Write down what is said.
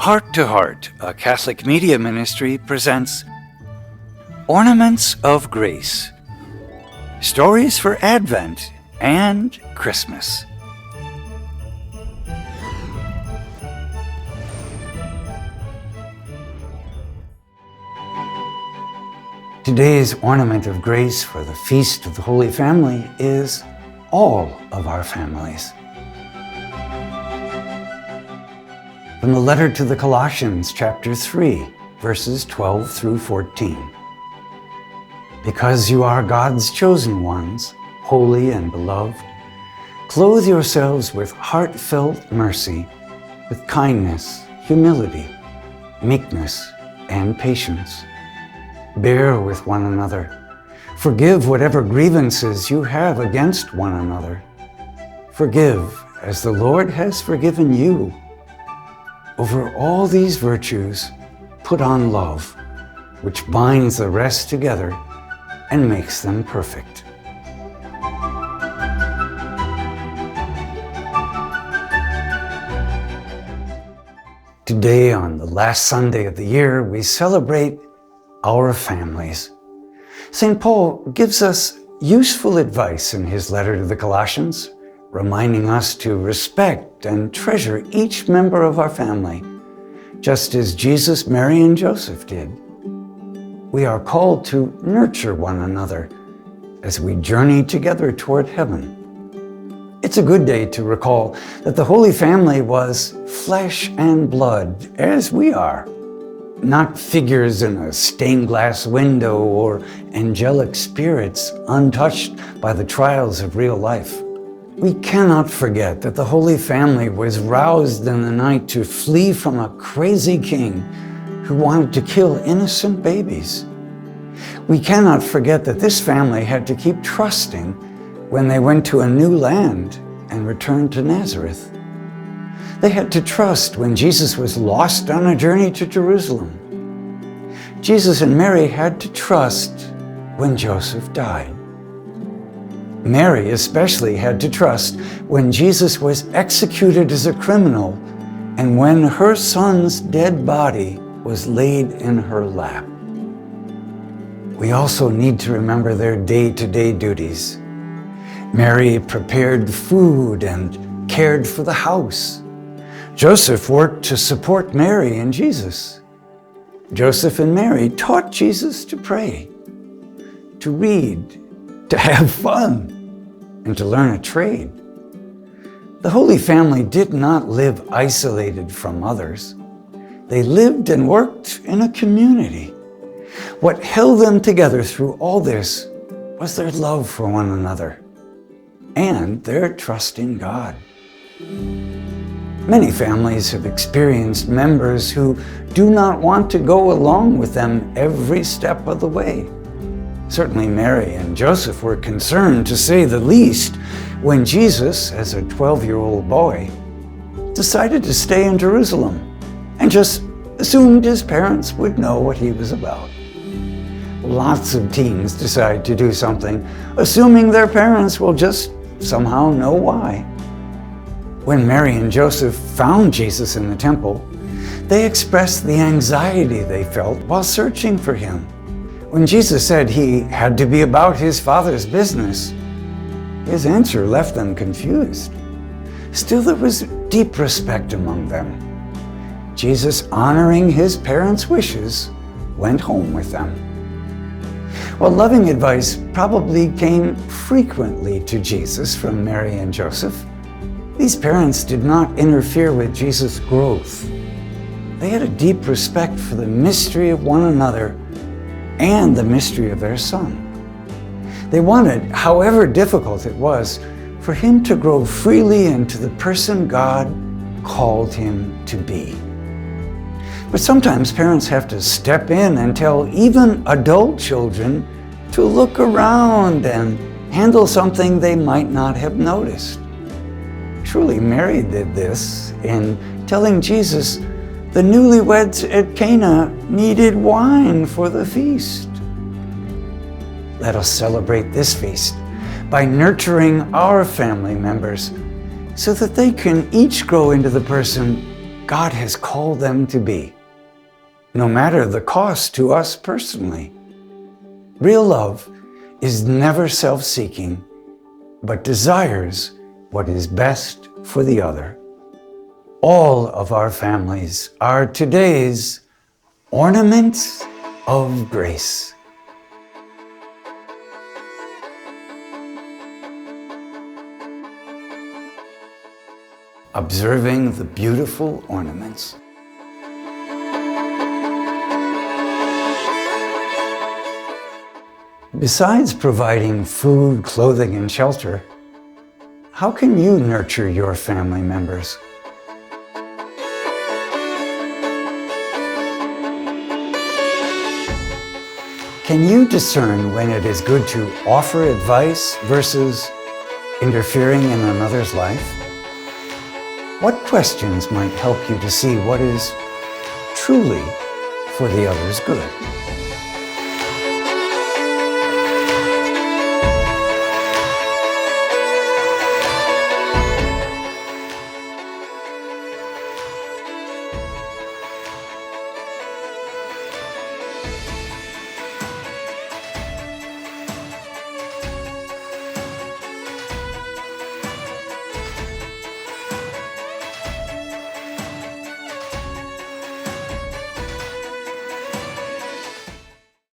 Heart to Heart, a Catholic media ministry, presents Ornaments of Grace, stories for Advent and Christmas. Today's ornament of grace for the Feast of the Holy Family is all of our families. From the letter to the Colossians, chapter 3, verses 12 through 14. Because you are God's chosen ones, holy and beloved, clothe yourselves with heartfelt mercy, with kindness, humility, meekness, and patience. Bear with one another. Forgive whatever grievances you have against one another. Forgive as the Lord has forgiven you. Over all these virtues, put on love, which binds the rest together and makes them perfect. Today, on the last Sunday of the year, we celebrate our families. St. Paul gives us useful advice in his letter to the Colossians, reminding us to respect and treasure each member of our family, just as Jesus, Mary, and Joseph did. We are called to nurture one another as we journey together toward heaven. It's a good day to recall that the Holy Family was flesh and blood, as we are, not figures in a stained glass window or angelic spirits untouched by the trials of real life. We cannot forget that the Holy Family was roused in the night to flee from a crazy king who wanted to kill innocent babies. We cannot forget that this family had to keep trusting when they went to a new land and returned to Nazareth. They had to trust when Jesus was lost on a journey to Jerusalem. Jesus and Mary had to trust when Joseph died. Mary especially had to trust when Jesus was executed as a criminal and when her son's dead body was laid in her lap. We also need to remember their day-to-day duties. Mary prepared food and cared for the house. Joseph worked to support Mary and Jesus. Joseph and Mary taught Jesus to pray, to read, to have fun, and to learn a trade. The Holy Family did not live isolated from others. They lived and worked in a community. What held them together through all this was their love for one another and their trust in God. Many families have experienced members who do not want to go along with them every step of the way. Certainly Mary and Joseph were concerned, to say the least, when Jesus, as a 12-year-old boy, decided to stay in Jerusalem and just assumed his parents would know what he was about. Lots of teens decide to do something, assuming their parents will just somehow know why. When Mary and Joseph found Jesus in the temple, they expressed the anxiety they felt while searching for him. When Jesus said he had to be about his Father's business, his answer left them confused. Still, there was deep respect among them. Jesus, honoring his parents' wishes, went home with them. While loving advice probably came frequently to Jesus from Mary and Joseph, these parents did not interfere with Jesus' growth. They had a deep respect for the mystery of one another and the mystery of their son. They wanted, however difficult it was, for him to grow freely into the person God called him to be. But sometimes parents have to step in and tell even adult children to look around and handle something they might not have noticed. Truly, Mary did this in telling Jesus the newlyweds at Cana needed wine for the feast. Let us celebrate this feast by nurturing our family members so that they can each grow into the person God has called them to be, no matter the cost to us personally. Real love is never self-seeking, but desires what is best for the other. All of our families are today's ornaments of grace. Observing the beautiful ornaments. Besides providing food, clothing, and shelter, how can you nurture your family members? Can you discern when it is good to offer advice versus interfering in another's life? What questions might help you to see what is truly for the other's good?